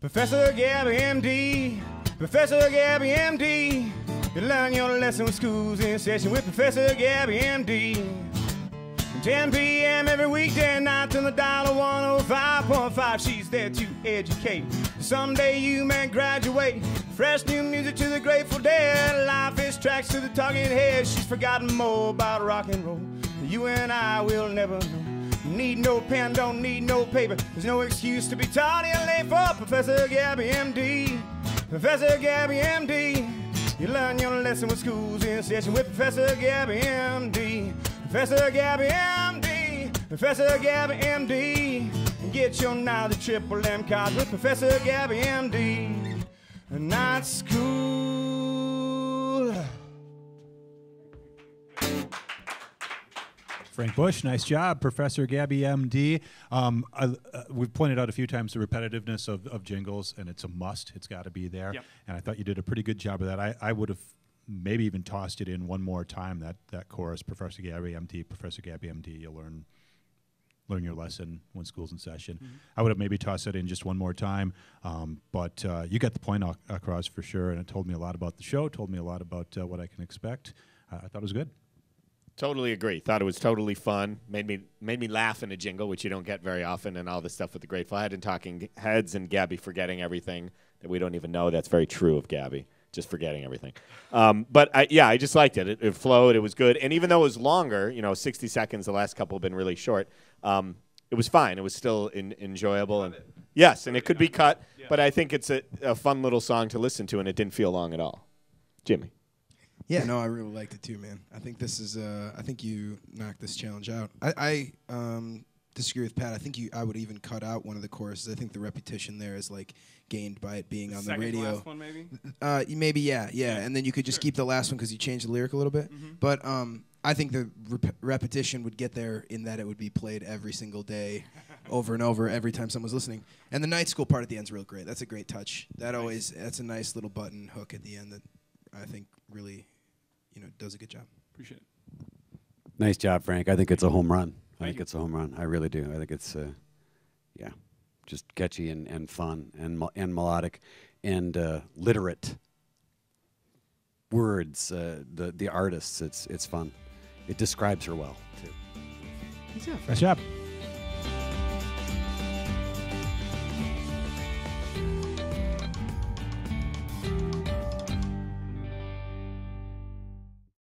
Professor Gabby MD, Professor Gabby MD. You learn your lesson with school's in session with Professor Gabby MD. From 10 p.m. every weekday night to the dollar 105.5. She's there to educate. Someday you may graduate. Fresh new music to the Grateful Dead. Life is tracks to the talking head. She's forgotten more about rock and roll. You and I will never know. Need no pen, don't need no paper. There's no excuse to be tardy and late for Professor Gabby MD. Professor Gabby MD. You learn your lesson with school's in session with Professor Gabby MD. Professor Gabby MD. Professor Gabby MD. Get your knowledge triple M cards with Professor Gabby MD. Night school. Frank Busch, nice job. Professor Gabby, MD. We've pointed out a few times the repetitiveness of jingles, and it's a must. It's got to be there. Yep. And I thought you did a pretty good job of that. I would have maybe even tossed it in one more time, that chorus, Professor Gabby, MD, Professor Gabby, MD. You'll learn your lesson when school's in session. Mm-hmm. I would have maybe tossed it in just one more time, but you got the point across for sure, and it told me a lot about the show, told me a lot about what I can expect. I thought it was good. Totally agree. Thought it was totally fun. Made me laugh in a jingle, which you don't get very often, and all the stuff with the Grateful Head and Talking Heads and Gabby forgetting everything that we don't even know. That's very true of Gabby, just forgetting everything. But I just liked it. It flowed. It was good. And even though it was longer, 60 seconds, the last couple have been really short, it was fine. It was still enjoyable. And yes, and it could be cut, but I think it's a fun little song to listen to, and it didn't feel long at all. Jimmy. Yeah, no, I really liked it too, man. I think this is. I think you knocked this challenge out. I disagree with Pat. I think I would even cut out one of the choruses. I think the repetition there is like gained by it being on the radio. Second last one, maybe. Maybe, yeah, and then you could just keep the last one because you changed the lyric a little bit. Mm-hmm. But I think the repetition would get there in that it would be played every single day, over and over, every time someone's listening. And the night school part at the end's real great. That's a great touch. That's a nice little button hook at the end that I think really, does a good job. Appreciate it. Nice job, Frank. I think it's a home run. Thank you. It's a home run. I really do. I think it's, just catchy and fun and melodic and literate words. The artists, it's fun. It describes her well, too. Nice job.